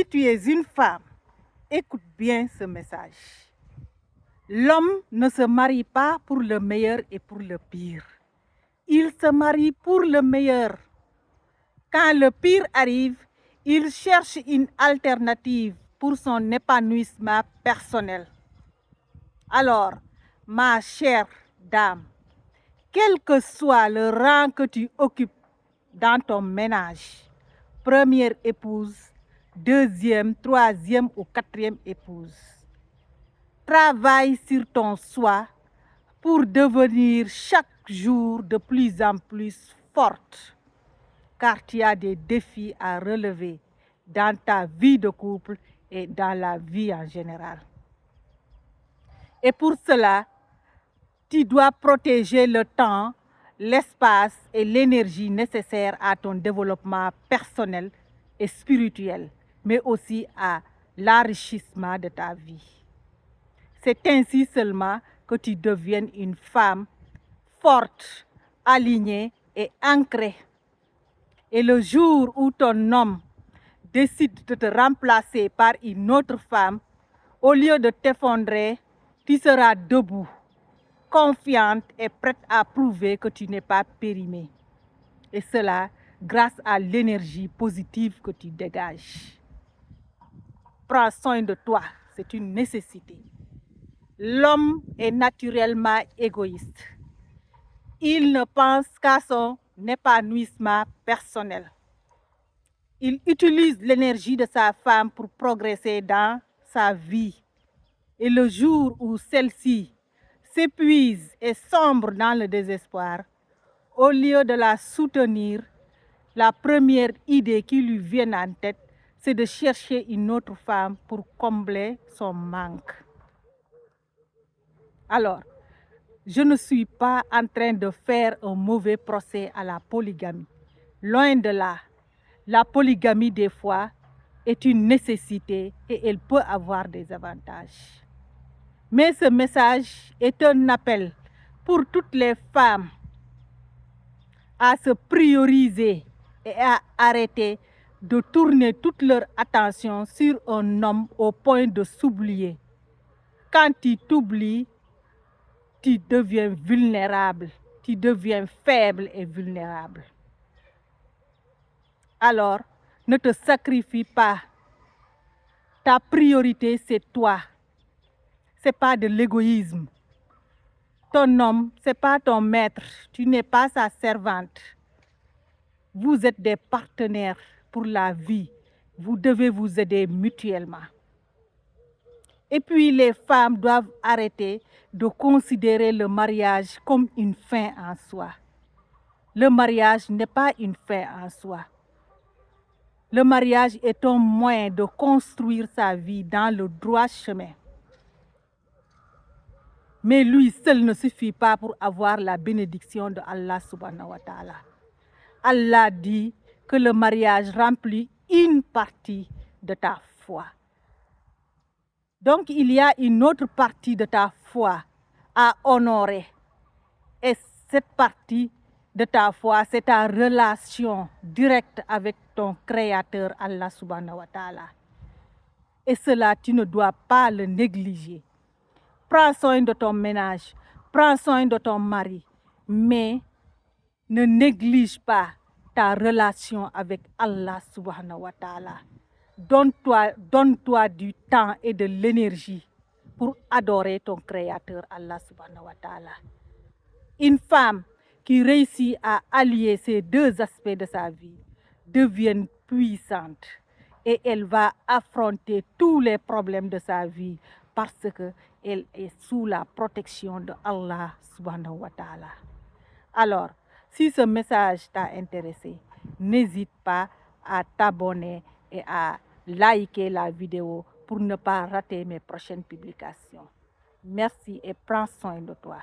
Si tu es une femme, écoute bien ce message. L'homme ne se marie pas pour le meilleur et pour le pire. Il se marie pour le meilleur. Quand le pire arrive, il cherche une alternative pour son épanouissement personnel. Alors, ma chère dame, quel que soit le rang que tu occupes dans ton ménage, première épouse, deuxième, troisième ou quatrième épouse, travaille sur ton soi pour devenir chaque jour de plus en plus forte, car tu as des défis à relever dans ta vie de couple et dans la vie en général. Et pour cela, tu dois protéger le temps, l'espace et l'énergie nécessaires à ton développement personnel et spirituel, mais aussi à l'enrichissement de ta vie. C'est ainsi seulement que tu deviennes une femme forte, alignée et ancrée. Et le jour où ton homme décide de te remplacer par une autre femme, au lieu de t'effondrer, tu seras debout, confiante et prête à prouver que tu n'es pas périmée. Et cela grâce à l'énergie positive que tu dégages. Prends soin de toi, c'est une nécessité. L'homme est naturellement égoïste. Il ne pense qu'à son épanouissement personnel. Il utilise l'énergie de sa femme pour progresser dans sa vie. Et le jour où celle-ci s'épuise et sombre dans le désespoir, au lieu de la soutenir, la première idée qui lui vient en tête, c'est de chercher une autre femme pour combler son manque. Alors, je ne suis pas en train de faire un mauvais procès à la polygamie. Loin de là, la polygamie des fois est une nécessité et elle peut avoir des avantages. Mais ce message est un appel pour toutes les femmes à se prioriser et à arrêter de tourner toute leur attention sur un homme au point de s'oublier. Quand tu t'oublies, tu deviens vulnérable, tu deviens faible et vulnérable. Alors, ne te sacrifie pas. Ta priorité, c'est toi. Ce n'est pas de l'égoïsme. Ton homme, ce n'est pas ton maître. Tu n'es pas sa servante. Vous êtes des partenaires pour la vie. Vous devez vous aider mutuellement. Et puis, les femmes doivent arrêter de considérer le mariage comme une fin en soi. Le mariage n'est pas une fin en soi. Le mariage est un moyen de construire sa vie dans le droit chemin. Mais lui seul ne suffit pas pour avoir la bénédiction de Allah subhanahu wa ta'ala. Allah dit que le mariage remplit une partie de ta foi. Donc il y a une autre partie de ta foi à honorer. Et cette partie de ta foi, c'est ta relation directe avec ton Créateur Allah subhanahu wa ta'ala. Et cela, tu ne dois pas le négliger. Prends soin de ton ménage, prends soin de ton mari, mais ne néglige pas ta relation avec Allah subhanahu wa ta'ala. Donne-toi du temps et de l'énergie pour adorer ton Créateur Allah subhanahu wa ta'ala. Une femme qui réussit à allier ces deux aspects de sa vie devient puissante et elle va affronter tous les problèmes de sa vie parce qu'elle est sous la protection de Allah subhanahu wa ta'ala. Alors, si ce message t'a intéressé, n'hésite pas à t'abonner et à liker la vidéo pour ne pas rater mes prochaines publications. Merci et prends soin de toi.